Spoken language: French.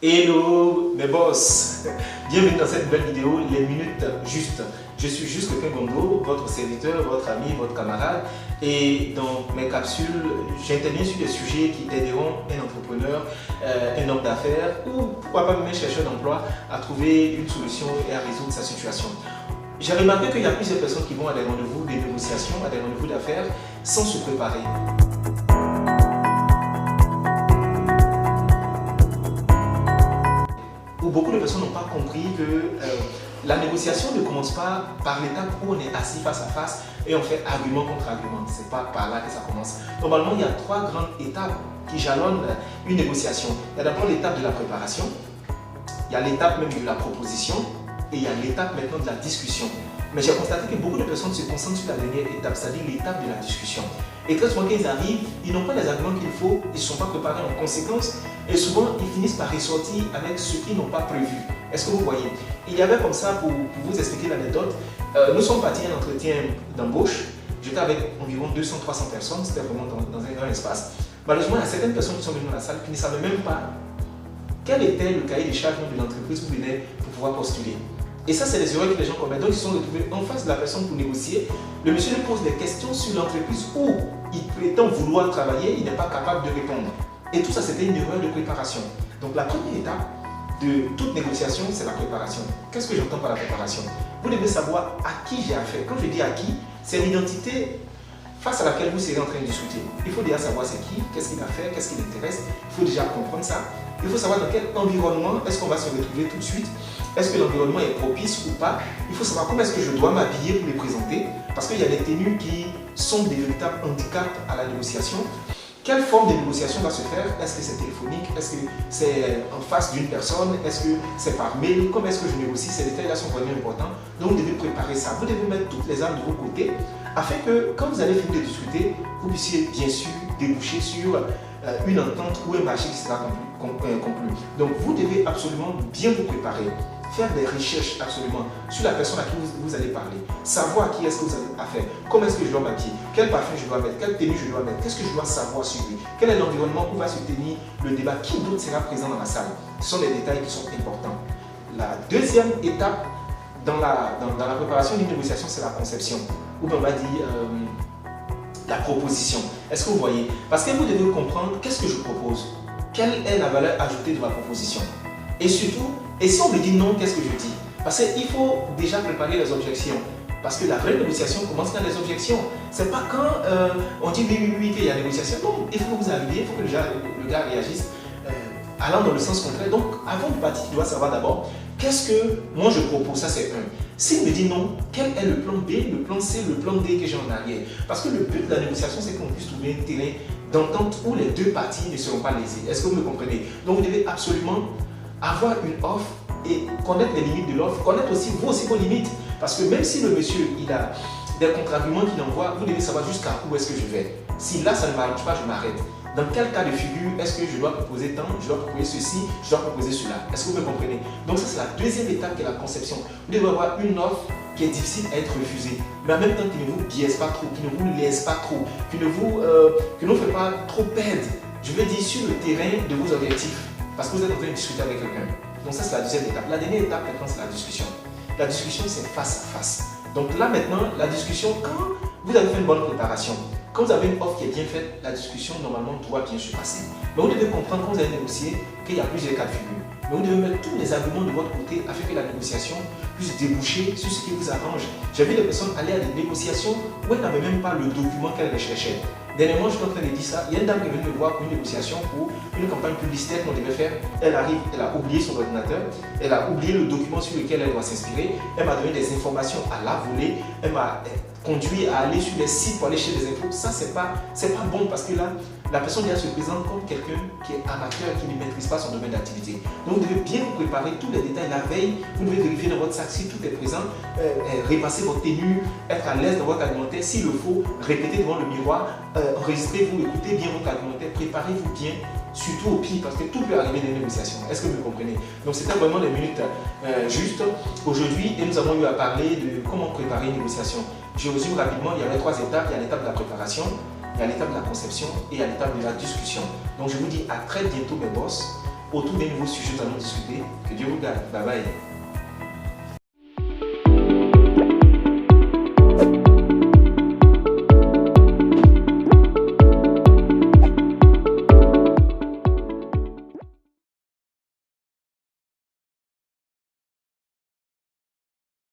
Hello mes boss, bienvenue dans cette nouvelle vidéo, les minutes justes. Je suis Juste Gondo, votre serviteur, votre ami, votre camarade, et dans mes capsules, j'interviens sur des sujets qui aideront un entrepreneur, un homme d'affaires ou pourquoi pas même un chercheur d'emploi à trouver une solution et à résoudre sa situation. J'ai remarqué qu'il y a plusieurs personnes qui vont à des rendez-vous de négociation, à des rendez-vous d'affaires sans se préparer. Beaucoup de personnes n'ont pas compris que la négociation ne commence pas par l'étape où on est assis face à face et on fait argument contre argument. Ce n'est pas par là que ça commence. Normalement, il y a trois grandes étapes qui jalonnent une négociation. Il y a d'abord l'étape de la préparation, il y a l'étape même de la proposition et il y a l'étape maintenant de la discussion. Mais j'ai constaté que beaucoup de personnes se concentrent sur la dernière étape, c'est-à-dire l'étape de la discussion. Et très souvent, quand ils arrivent, ils n'ont pas les arguments qu'il faut, ils ne sont pas préparés en conséquence, et souvent, ils finissent par ressortir avec ce qu'ils n'ont pas prévu. Est-ce que vous voyez? Il y avait comme ça, pour vous expliquer l'anecdote, nous sommes partis à un entretien d'embauche. J'étais avec environ 200-300 personnes, c'était vraiment dans un grand espace. Malheureusement, il y a certaines personnes qui sont venues dans la salle qui ne savaient même pas quel était le cahier des charges de l'entreprise où ils venaient pour pouvoir postuler. Et ça, c'est les erreurs que les gens commettent. Donc, ils se sont retrouvés en face de la personne pour négocier. Le monsieur lui pose des questions sur l'entreprise où il prétend vouloir travailler, il n'est pas capable de répondre. Et tout ça, c'était une erreur de préparation. Donc, la première étape de toute négociation, c'est la préparation. Qu'est-ce que j'entends par la préparation? Vous devez savoir à qui j'ai affaire. Quand je dis à qui, c'est l'identité face à laquelle vous serez en train de discuter. Il faut déjà savoir c'est qui, qu'est-ce qu'il va faire, qu'est-ce qui l'intéresse. Il faut déjà comprendre ça. Il faut savoir dans quel environnement est-ce qu'on va se retrouver tout de suite. Est-ce que l'environnement est propice ou pas? Il faut savoir comment est-ce que je dois m'habiller pour les présenter. Parce qu'il y a des tenues qui sont des véritables handicaps à la négociation. Quelle forme de négociation va se faire? Est-ce que c'est téléphonique? Est-ce que c'est en face d'une personne? Est-ce que c'est par mail? Comment est-ce que je négocie? Ces détails-là sont vraiment importants. Donc vous devez préparer ça. Vous devez mettre toutes les armes de vos côtés afin que quand vous allez finir de discuter, vous puissiez bien sûr déboucher sur une entente ou un marché qui sera conclu. Donc vous devez absolument bien vous préparer. Faire des recherches absolument sur la personne à qui vous allez parler. Savoir à qui est-ce que vous avez affaire. Comment est-ce que je dois m'habiller. Quel parfum je dois mettre. Quelle tenue je dois mettre. Qu'est-ce que je dois savoir sur lui. Quel est l'environnement où va se tenir le débat. Qui d'autre sera présent dans la salle. Ce sont des détails qui sont importants. La deuxième étape dans la préparation d'une négociation, c'est la conception. Ou on va dire la proposition. Est-ce que vous voyez? Parce que vous devez comprendre qu'est-ce que je propose. Quelle est la valeur ajoutée de ma proposition. Et surtout, et si on me dit non, qu'est-ce que je dis? Parce qu'il faut déjà préparer les objections. Parce que la vraie négociation commence par les objections. Ce n'est pas quand on dit oui, qu'il y a négociation. Non, il faut que vous arriviez, il faut que le gars réagisse allant dans le sens contraire. Donc, avant de partir, tu dois savoir d'abord qu'est-ce que moi je propose. Ça, c'est un. S'il me dit non, quel est le plan B, le plan C, le plan D que j'ai en arrière? Parce que le but de la négociation, c'est qu'on puisse trouver un terrain d'entente où les deux parties ne seront pas lésées. Est-ce que vous me comprenez? Donc, vous devez absolument avoir une offre et connaître les limites de l'offre, connaître aussi vous aussi vos limites. Parce que même si le monsieur il a des contre-arguments qu'il envoie, vous devez savoir jusqu'à où est-ce que je vais. Si là ça ne m'arrange pas, je m'arrête. Dans quel cas de figure est-ce que je dois proposer tant, je dois proposer ceci, je dois proposer cela? Est-ce que vous me comprenez? Donc ça c'est la deuxième étape qui est la conception. Vous devez avoir une offre qui est difficile à être refusée, mais en même temps qui ne vous biaise pas trop, qui ne vous lèse pas trop, qui ne vous fait pas trop perdre, je veux dire, sur le terrain de vos objectifs. Parce que vous êtes en train de discuter avec quelqu'un. Donc ça c'est la deuxième étape. La dernière étape maintenant c'est la discussion. La discussion c'est face à face. Donc là maintenant la discussion, quand vous avez fait une bonne préparation, quand vous avez une offre qui est bien faite, la discussion normalement doit bien se passer. Mais vous devez comprendre quand vous allez négocier qu'il y a plusieurs cas de figure. Mais vous devez mettre tous les arguments de votre côté afin que la négociation puisse déboucher sur ce qui vous arrange. J'ai vu des personnes aller à des négociations où elles n'avaient même pas le document qu'elles recherchaient. Dernièrement, je suis en train de dire ça. Il y a une dame qui est venue me voir pour une négociation pour une campagne publicitaire qu'on devait faire. Elle arrive, elle a oublié son ordinateur, elle a oublié le document sur lequel elle doit s'inspirer. Elle m'a donné des informations à la volée. Elle m'a conduit à aller sur les sites pour aller chez les infos. Ça, c'est pas bon parce que là, la personne déjà se présente comme quelqu'un qui est amateur, qui ne maîtrise pas son domaine d'activité. Donc, vous devez bien vous préparer tous les détails la veille. Vous devez vérifier dans votre sac si tout est présent, repasser votre tenue, être à l'aise dans votre argumentaire. S'il le faut, répéter devant le miroir, enregistrez-vous, écoutez bien votre argumentaire, préparez-vous bien, surtout au pire, parce que tout peut arriver dans les négociations. Est-ce que vous me comprenez? Donc, c'était vraiment des minutes justes aujourd'hui et nous avons eu à parler de comment préparer une négociation. Je résume rapidement, il y avait trois étapes. Il y a l'étape de la préparation, il y a l'étape de la conception et il y a l'étape de la discussion. Donc je vous dis à très bientôt mes boss. autour d'un nouveau sujet, nous allons discuter. Que Dieu vous garde. Bye bye.